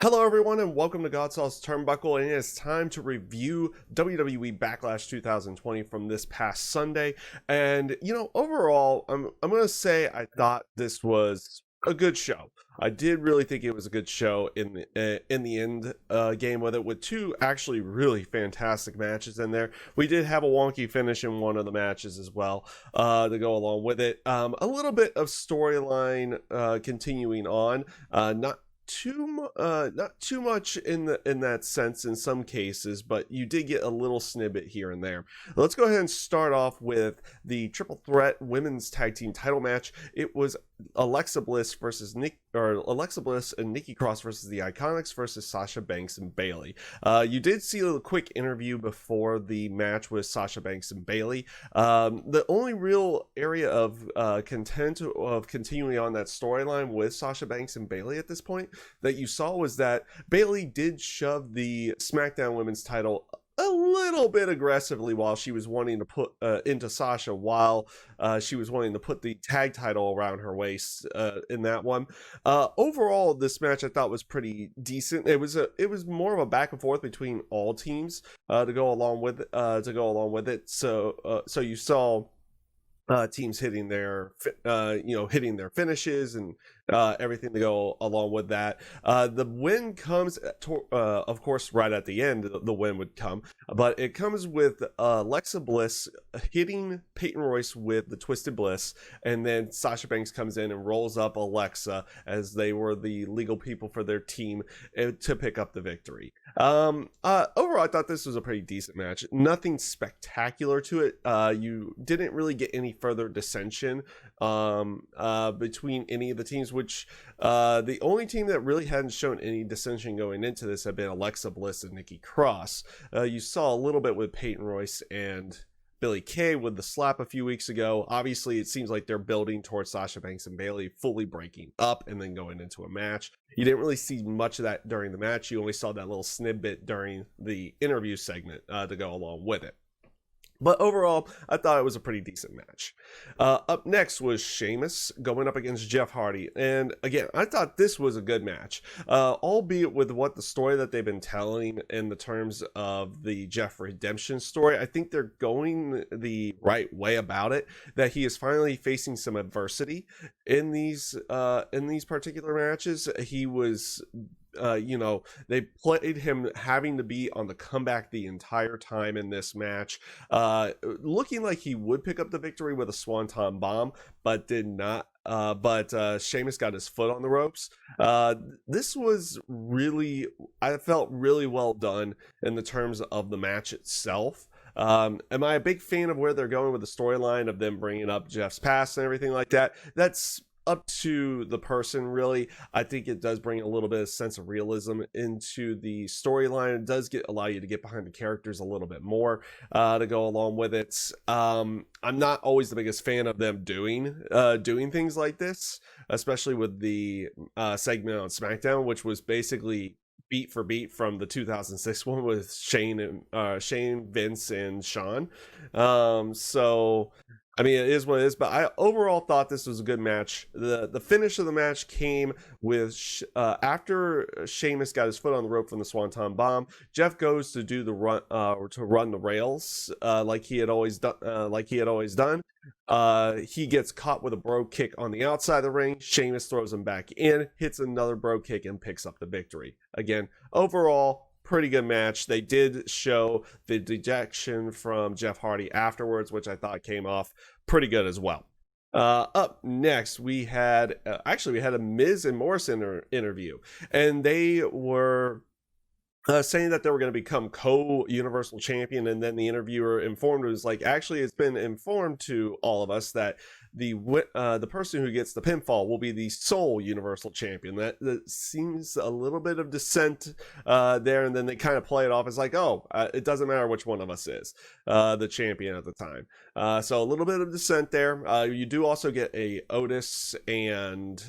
Hello everyone and welcome to GodSaw's Turnbuckle, and it is time to review WWE Backlash 2020 from this past Sunday. And overall, I'm gonna say I thought this was a good show. I did really think it was a good show in the end game with it, with two actually really fantastic matches in there. We did have a wonky finish in one of the matches as well to go along with it. A little bit of storyline continuing on, not too much in that sense in some cases, but you did get a little snippet here and there. Let's go ahead and start off with the triple threat women's tag team title match. It was Alexa Bliss and Nikki Cross versus the Iconics versus Sasha Banks and Bayley. You did see a quick interview before the match with Sasha Banks and Bayley. The only real area of content of continuing on that storyline with Sasha Banks and Bayley at this point that you saw was that Bayley did shove the SmackDown Women's title a little bit aggressively while she was wanting to put into Sasha, while she was wanting to put the tag title around her waist in that one. Overall, this match I thought was pretty decent. It was more of a back and forth between all teams to go along with it. So you saw teams hitting their finishes and everything to go along with that. The win comes of course right at the end. The win would come, but it comes with Alexa Bliss hitting Peyton Royce with the Twisted Bliss, and then Sasha Banks comes in and rolls up Alexa, as they were the legal people for their team, to pick up the victory. Overall, I thought this was a pretty decent match. Nothing spectacular to it. You didn't really get any further dissension between any of the teams, which the only team that really hadn't shown any dissension going into this had been Alexa Bliss and Nikki Cross. You saw a little bit with Peyton Royce and Billie Kay with the slap a few weeks ago. Obviously, it seems like they're building towards Sasha Banks and Bayley fully breaking up and then going into a match. You didn't really see much of that during the match. You only saw that little snippet during the interview segment to go along with it. But overall, I thought it was a pretty decent match. Up next was Sheamus going up against Jeff Hardy. And again, I thought this was a good match, albeit with what the story that they've been telling in the terms of the Jeff redemption story. I think they're going the right way about it, that he is finally facing some adversity in these particular matches. He was they played him having to be on the comeback the entire time in this match, looking like he would pick up the victory with a swanton bomb, but did not. But Sheamus got his foot on the ropes. This was I felt really well done in the terms of the match itself. Am I a big fan of where they're going with the storyline of them bringing up Jeff's past and everything like that? That's up to the person, really. I think it does bring a little bit of sense of realism into the storyline. It does allow you to get behind the characters a little bit more to go along with it. I'm not always the biggest fan of them doing things like this, especially with the segment on SmackDown, which was basically beat for beat from the 2006 one with Shane, Vince, and Shawn. So I mean, it is what it is, but I overall thought this was a good match. The finish of the match came with after Sheamus got his foot on the rope from the Swanton Bomb. Jeff goes to do the run to run the rails like he had always done. He gets caught with a bro kick on the outside of the ring. Sheamus throws him back in, hits another bro kick, and picks up the victory. Again, overall, pretty good match. They did show the dejection from Jeff Hardy afterwards, which I thought came off pretty good as well. Up next, we had a Miz and Morrison interview, and they were saying that they were going to become co-universal champion, and then the interviewer informed was like, actually, it's been informed to all of us that the person who gets the pinfall will be the sole universal champion. That seems a little bit of dissent there, and then they kind of play it off as like, it doesn't matter which one of us is the champion at the time. So a little bit of dissent there. You do also get Otis and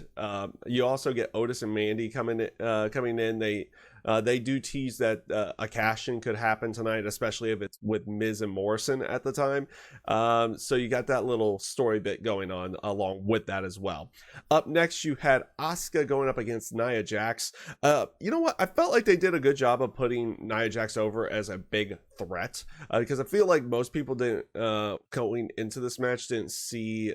Mandy coming in. They do tease that a cash-in could happen tonight, especially if it's with Miz and Morrison at the time. So you got that little story bit going on along with that as well. Up next, you had Asuka going up against Nia Jax. You know what? I felt like they did a good job of putting Nia Jax over as a big threat, because I feel like most people didn't, going into this match, didn't see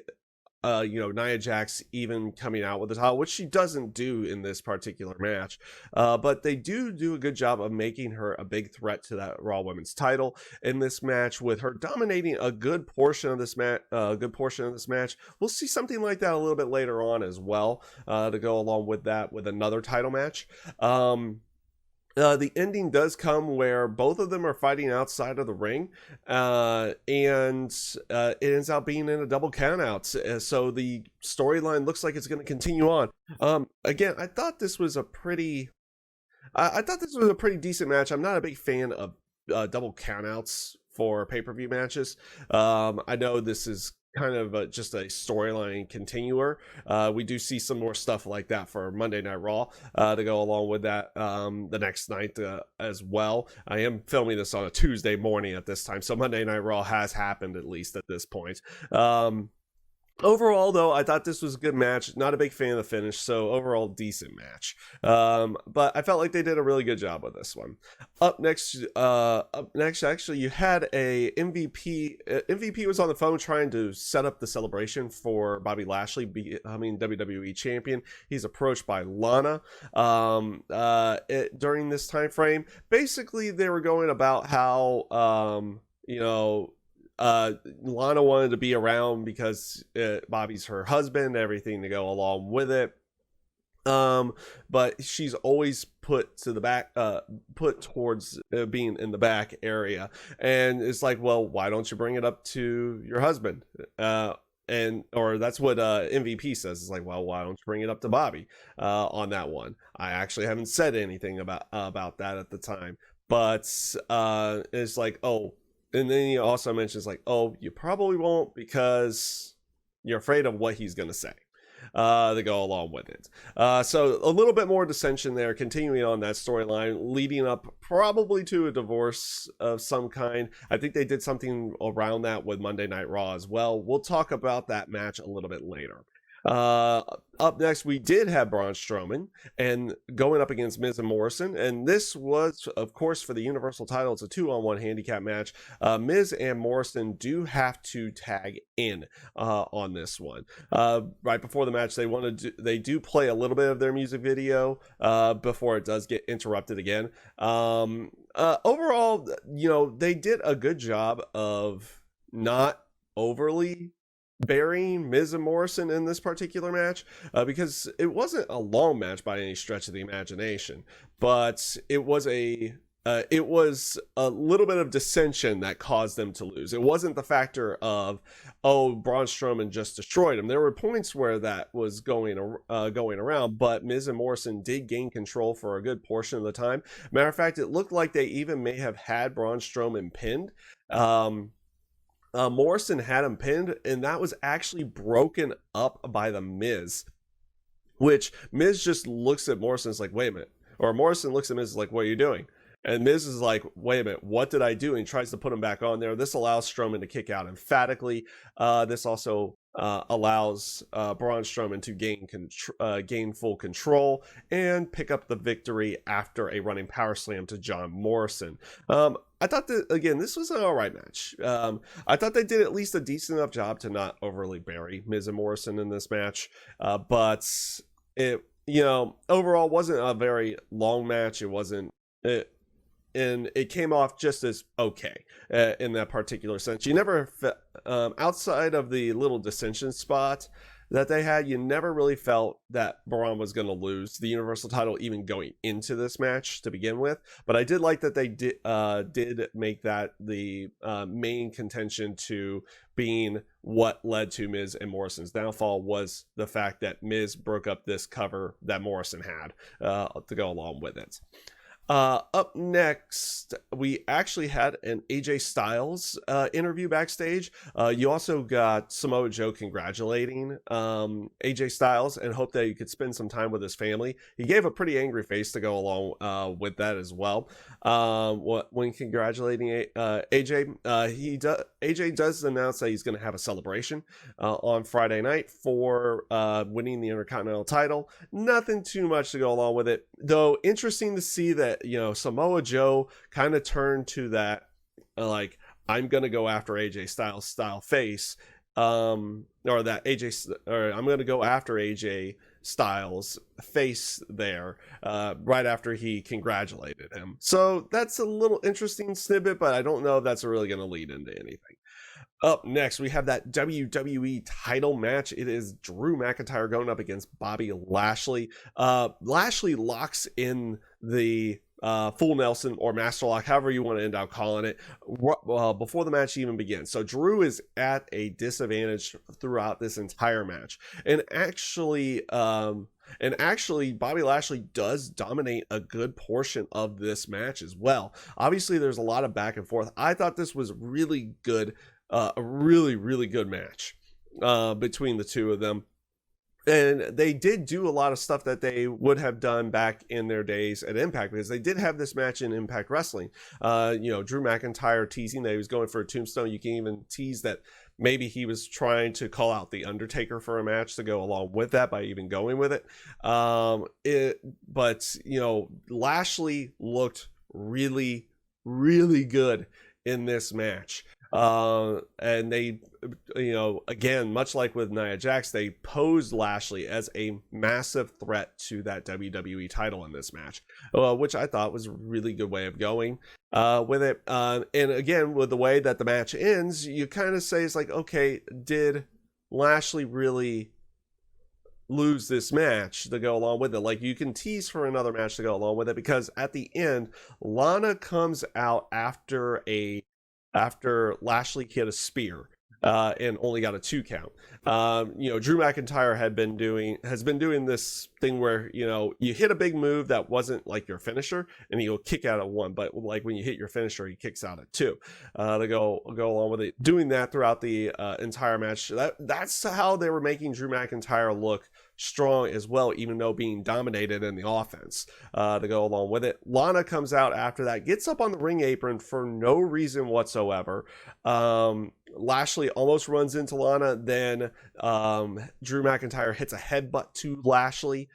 Nia Jax even coming out with the title, which she doesn't do in this particular match. But they do a good job of making her a big threat to that Raw Women's title in this match, with her dominating a good portion of this match. We'll see something like that a little bit later on as well, to go along with that with another title match. The ending does come where both of them are fighting outside of the ring, and it ends up being in a double countout. So the storyline looks like it's going to continue on. Again, I thought this was a pretty decent match. I'm not a big fan of double countouts for pay-per-view matches. I know this is kind of just a storyline continuer. We do see some more stuff like that for Monday Night Raw to go along with that the next night as well. I am filming this on a Tuesday morning at this time, so Monday Night Raw has happened, at least at this point. Overall, though, I thought this was a good match. Not a big fan of the finish, so overall, decent match. But I felt like they did a really good job with this one. Up next, actually, you had a MVP. MVP was on the phone trying to set up the celebration for Bobby Lashley becoming WWE champion. He's approached by Lana during this time frame. Basically, they were going about how Lana wanted to be around because Bobby's her husband, everything to go along with it. But she's always put to the back, put towards being in the back area. And it's like, well, why don't you bring it up to your husband? Or that's what MVP says. It's like, well, why don't you bring it up to Bobby on that one? I actually haven't said anything about that at the time. But it's like, oh. And then he also mentions like, oh, you probably won't because you're afraid of what he's going to say to go along with it. So a little bit more dissension there, continuing on that storyline, leading up probably to a divorce of some kind. I think they did something around that with Monday Night Raw as well. We'll talk about that match a little bit later. Up next, we did have Braun Strowman and going up against Miz and Morrison, and this was, of course, for the Universal title. It's a 2-on-1 handicap match. Miz and Morrison do have to tag in on this one. Right before the match, they do play a little bit of their music video before it does get interrupted again. Overall, they did a good job of not overly burying Miz and Morrison in this particular match, because it wasn't a long match by any stretch of the imagination, but it was a little bit of dissension that caused them to lose. It wasn't the factor of, oh, Braun Strowman just destroyed him. There were points where that was going around, but Miz and Morrison did gain control for a good portion of the time. Matter of fact, it looked like they even may have had Braun Strowman pinned. Morrison had him pinned, and that was actually broken up by the Miz, which Miz just looks at Morrison and is like, wait a minute. Or Morrison looks at Miz and is like, what are you doing? And Miz is like, wait a minute, what did I do? And he tries to put him back on there. This allows Strowman to kick out emphatically. This also allows Braun Strowman to gain full control and pick up the victory after a running power slam to John Morrison. I thought that, again, this was an all right match. I thought they did at least a decent enough job to not overly bury Miz and Morrison in this match. But it, overall wasn't a very long match. And it came off just as okay in that particular sense. You never, outside of the little dissension spot that they had, you never really felt that Braun was going to lose the Universal title even going into this match to begin with. But I did like that they did make that the main contention to being what led to Miz and Morrison's downfall was the fact that Miz broke up this cover that Morrison had to go along with it. Up next, we actually had an AJ Styles interview backstage. You also got Samoa Joe congratulating AJ Styles and hoped that he could spend some time with his family. He gave a pretty angry face to go along with that as well. When congratulating AJ, AJ does announce that he's going to have a celebration on Friday night for winning the Intercontinental title. Nothing too much to go along with it, though. Interesting to see that, Samoa Joe kind of turned to that like, I'm gonna go after AJ Styles style face, or that or I'm gonna go after AJ Styles face there, right after he congratulated him. So that's a little interesting snippet, but I don't know if that's really gonna lead into anything. Up next, we have that WWE title match. It is Drew McIntyre going up against Bobby Lashley. Lashley locks in the full Nelson or master lock, however you want to end up calling it, before the match even begins. So Drew is at a disadvantage throughout this entire match, and actually Bobby Lashley does dominate a good portion of this match as well. Obviously there's a lot of back and forth. I thought this was really good, a really good match between the two of them. And they did do a lot of stuff that they would have done back in their days at Impact, because they did have this match in Impact Wrestling. Drew McIntyre teasing that he was going for a tombstone. You can even tease that maybe he was trying to call out The Undertaker for a match to go along with that by even going with it. But Lashley looked really good in this match. And they, again, much like with Nia Jax, they posed Lashley as a massive threat to that WWE title in this match, which I thought was a really good way of going with it. And again, with the way that the match ends, you kind of say, it's like, okay, did Lashley really lose this match to go along with it? Like, you can tease for another match to go along with it, because at the end, Lana comes out after Lashley hit a spear and only got a 2 count. Drew McIntyre has been doing this thing where, you hit a big move that wasn't like your finisher and he'll kick out at 1, but like when you hit your finisher, he kicks out at 2 to go along with it. Doing that throughout the entire match. That's how they were making Drew McIntyre look strong as well, even though being dominated in the offense to go along with it. Lana comes out after that, gets up on the ring apron for no reason whatsoever. Lashley almost runs into Lana, then Drew McIntyre hits a headbutt to Lashley,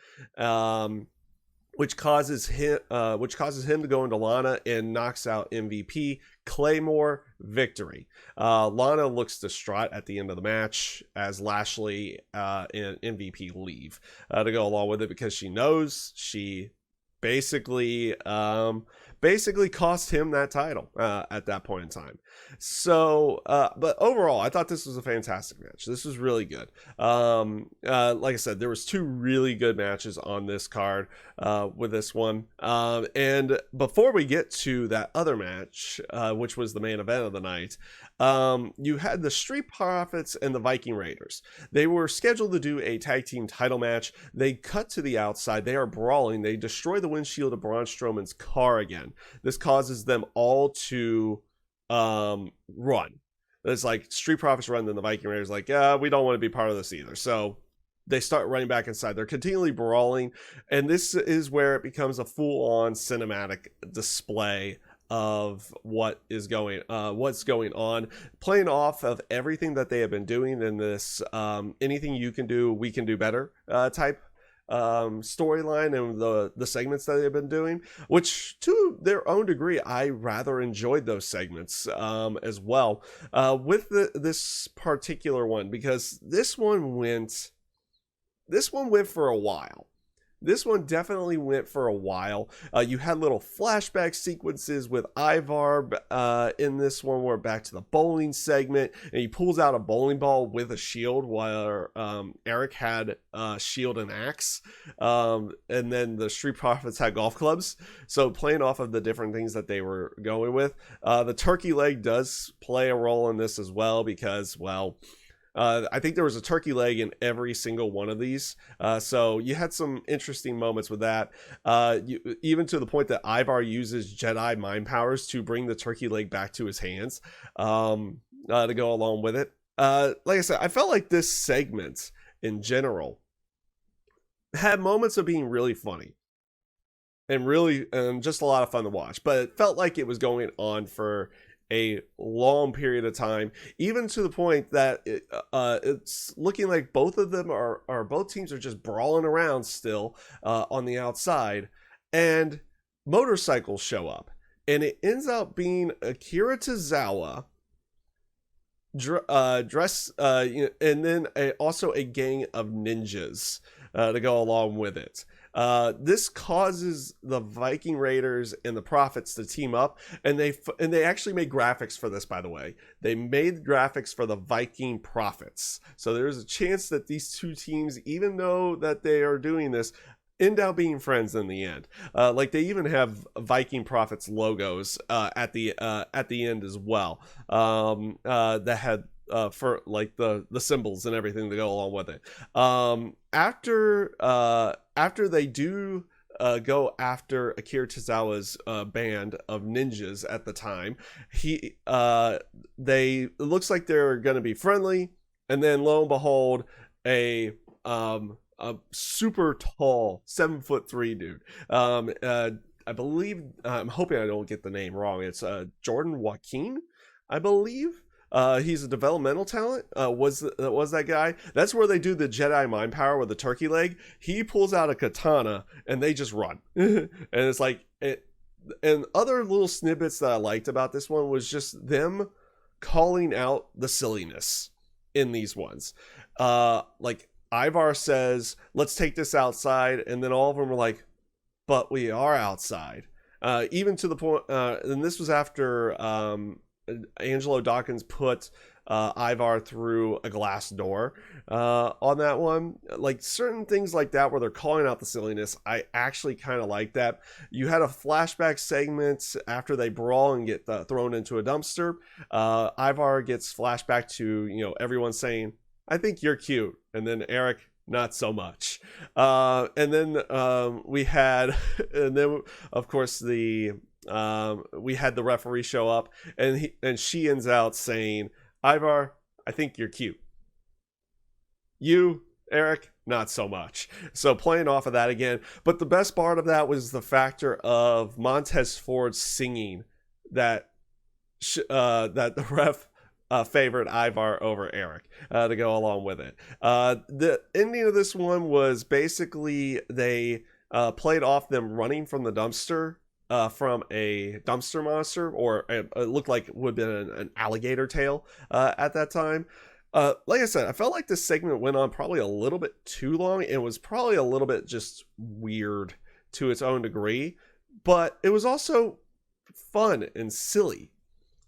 which causes him to go into Lana and knocks out MVP. Claymore, victory. Lana looks distraught at the end of the match as Lashley and MVP leave to go along with it, because she knows she basically cost him that title at that point in time. So, but overall, I thought this was a fantastic match. This was really good. Like I said, there was 2 really good matches on this card with this one. And before we get to that other match, which was the main event of the night, you had the Street Profits and the Viking Raiders. They were scheduled to do a tag team title match. They cut to the outside. They are brawling. They destroy the windshield of Braun Strowman's car again. This causes them all to run. It's like Street Profits run, then the Viking Raiders like, yeah, we don't want to be part of this either. So they start running back inside. They're continually brawling, and this is where it becomes a full-on cinematic display of what's going on, playing off of everything that they have been doing in this anything you can do, we can do better type storyline, and the segments that they've been doing, which to their own degree, I rather enjoyed those segments as well with this particular one, because this one went for a while. This one definitely went for a while. You had little flashback sequences with Ivar in this one. We're back to the bowling segment, and he pulls out a bowling ball with a shield, while Eric had a shield and axe. And then the Street Profits had golf clubs. So playing off of the different things that they were going with. The turkey leg does play a role in this as well, because, well, I think there was a turkey leg in every single one of these. So you had some interesting moments with that. Even to the point that Ivar uses Jedi mind powers to bring the turkey leg back to his hands to go along with it. Like I said, I felt like this segment in general had moments of being really funny and just a lot of fun to watch, but it felt like it was going on for a long period of time, even to the point that it's looking like both of them both teams are just brawling around still on the outside, and motorcycles show up, and it ends up being Akira Tozawa and then also a gang of ninjas to go along with it. This causes the Viking Raiders and the Prophets to team up, and they actually made graphics for this, by the way. They made graphics for the Viking Prophets. So there's a chance that these two teams, even though that they are doing this, end up being friends in the end. Like they even have Viking Prophets logos at the end as well. That had for like the symbols and everything to go along with it. After they do go after Akira Tozawa's band of ninjas at the time, it looks like they're going to be friendly, and then lo and behold, a super tall 7'3" dude. I believe, I'm hoping I don't get the name wrong. It's Jordan Joaquin, I believe. He's a developmental talent. Was that guy? That's where they do the Jedi mind power with the turkey leg. He pulls out a katana and they just run. And it's like it. And other little snippets that I liked about this one was just them calling out the silliness in these ones. Like Ivar says, "Let's take this outside," and then all of them are like, "But we are outside." Even to the point, and this was after Angelo Dawkins put Ivar through a glass door on that one. Like certain things like that where they're calling out the silliness, I actually kind of like that. You had a flashback segment after they brawl and get thrown into a dumpster. Ivar gets flashback to everyone saying, "I think you're cute," and then Eric, "Not so much." And then we had, and then of course we had the referee show up, and she ends out saying, "Ivar, I think you're cute. You, Eric, not so much." So playing off of that again. But the best part of that was the factor of Montez Ford singing that the ref favored Ivar over Eric to go along with it. The ending of this one was basically they played off them running from the dumpster from a dumpster monster, or it looked like it would have been an alligator tail at that time. Like I said, I felt like this segment went on probably a little bit too long. It was probably a little bit just weird to its own degree, but it was also fun and silly.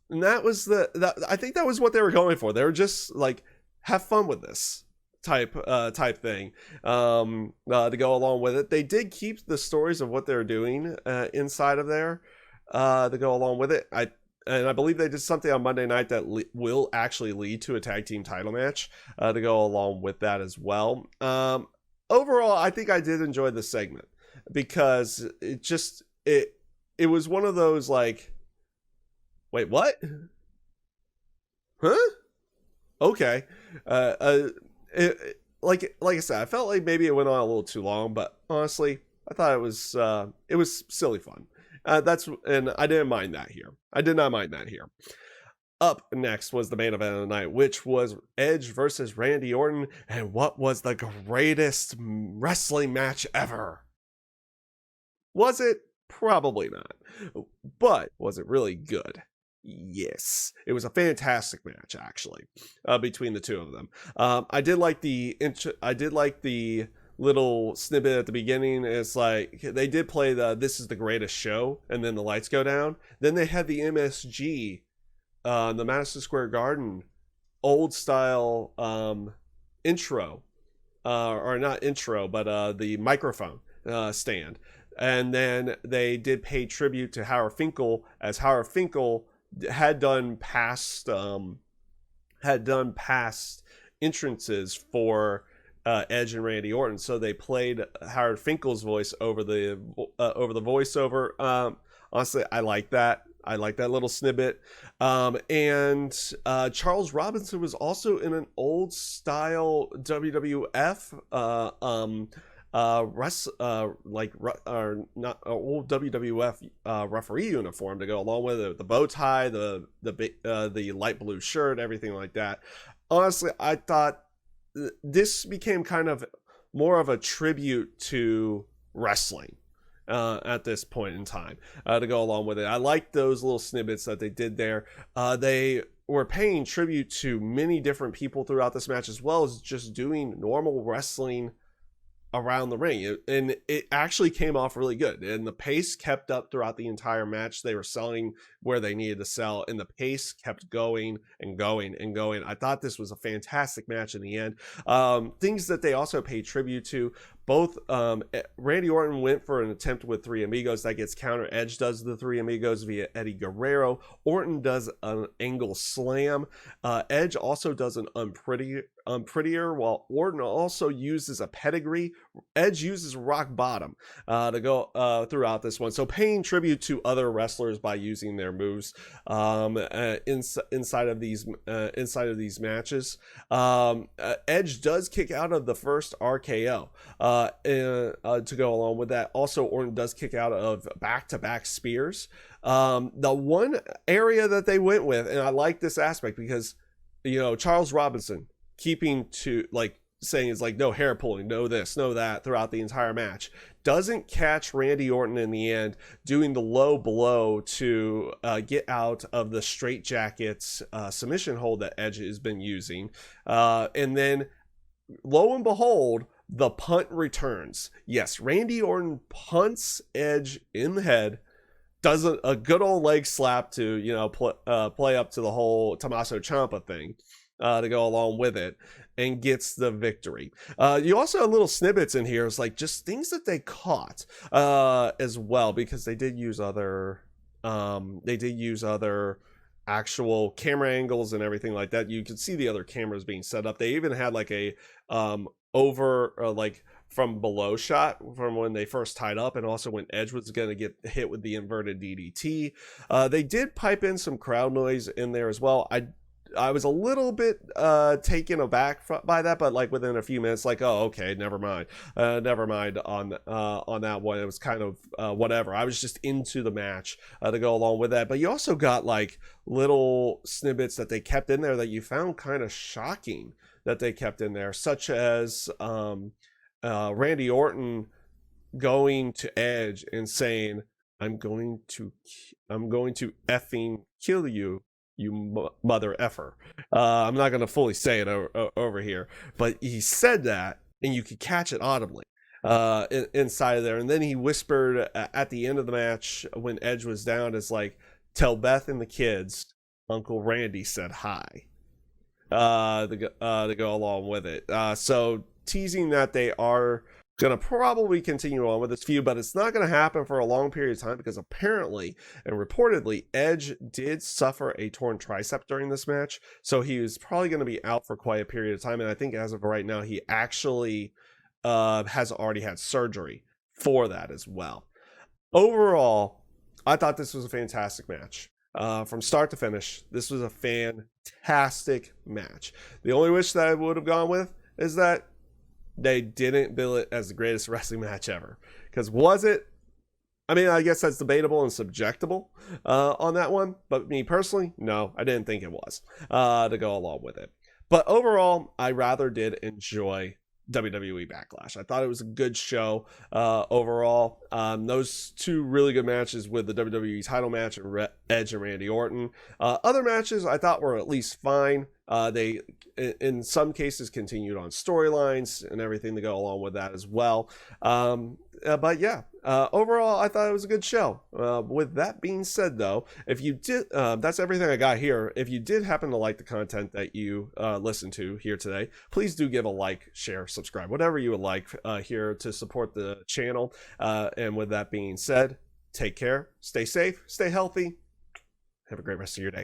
And that was I think that was what they were going for. They were just like, have fun with this type thing to go along with it. They did keep the stories of what they're doing inside of there to go along with it. I believe they did something on Monday night that will actually lead to a tag team title match to go along with that as well. Overall, I think I did enjoy the segment because it was one of those like, wait, what? Huh? Okay. Like I said, I felt like maybe it went on a little too long, but honestly, I thought it was silly fun. And I didn't mind that here. I did not mind that here. Up next was the main event of the night, which was Edge versus Randy Orton, and what was the greatest wrestling match ever? Was it? Probably not. But was it really good? Yes, it was a fantastic match actually between the two of them. I did like the little snippet at the beginning. It's like they did play "This is the greatest show," and then the lights go down. Then they had the MSG, the Madison Square Garden old style intro, or not intro, but the microphone stand. And then they did pay tribute to Howard Finkel, as Howard Finkel had done past entrances for Edge and Randy Orton, so they played Howard Finkel's voice over the voiceover. Honestly, I like that. I like that little snippet. And Charles Robinson was also in an old style WWF old WWF referee uniform to go along with it, the bow tie, the light blue shirt, everything like that. Honestly, I thought this became kind of more of a tribute to wrestling at this point in time to go along with it. I like those little snippets that they did there. They were paying tribute to many different people throughout this match, as well as just doing normal wrestling around the ring, and it actually came off really good, and the pace kept up throughout the entire match. They were selling where they needed to sell, and the pace kept going and going and going. I thought this was a fantastic match in the end. Things that they also paid tribute to, both Randy Orton went for an attempt with Three Amigos that gets counter. Edge does the Three Amigos via Eddie Guerrero. Orton does an angle slam. Edge also does an unprettier, while Orton also uses a pedigree. Edge uses rock bottom to go throughout this one. So paying tribute to other wrestlers by using their moves inside of these matches. Edge does kick out of the first RKO to go along with that. Also, Orton does kick out of back-to-back spears. The one area that they went with, and I like this aspect because, Charles Robinson keeping to, saying it's no hair pulling, no this, no that throughout the entire match, doesn't catch Randy Orton in the end doing the low blow to get out of the straitjackets submission hold that Edge has been using. And then, lo and behold, the punt returns. Yes, Randy Orton punts Edge in the head, does a good old leg slap to, play up to the whole Tommaso Ciampa thing to go along with it, and gets the victory. You also have little snippets in here. It's just things that they caught as well, because they did use other actual camera angles and everything like that. You could see the other cameras being set up. They even had a from below shot from when they first tied up, and also when Edge was going to get hit with the inverted DDT. They did pipe in some crowd noise in there as well. I was a little bit taken aback by that, but within a few minutes, oh, okay, never mind on that one. It was kind of whatever. I was just into the match to go along with that. But you also got little snippets that they kept in there that you found kind of shocking that they kept in there, such as Randy Orton going to Edge and saying, I'm going to effing kill you, you mother effer. I'm not going to fully say it over here, but he said that, and you could catch it audibly inside of there. And then he whispered at the end of the match when Edge was down, is tell Beth and the kids Uncle Randy said hi to go along with it. So teasing that they are going to probably continue on with this feud, but it's not going to happen for a long period of time, because apparently and reportedly Edge did suffer a torn tricep during this match, so he was probably going to be out for quite a period of time. And I think as of right now, he actually has already had surgery for that as well. Overall, I thought this was a fantastic match. From start to finish, this was a fantastic match. The only wish that I would have gone with is that they didn't bill it as the greatest wrestling match ever. Because was it? I mean, I guess that's debatable and subjectable on that one. But me personally, no, I didn't think it was to go along with it. But overall, I rather did enjoy WWE Backlash. I thought it was a good show overall. Those two really good matches with the WWE title match and Edge and Randy Orton. Other matches I thought were at least fine. They, in some cases, continued on storylines and everything to go along with that as well. But yeah, overall, I thought it was a good show. With that being said, though, if you did, that's everything I got here. If you did happen to like the content that you listened to here today, please do give a like, share, subscribe, whatever you would like here to support the channel. And with that being said, take care, stay safe, stay healthy. Have a great rest of your day.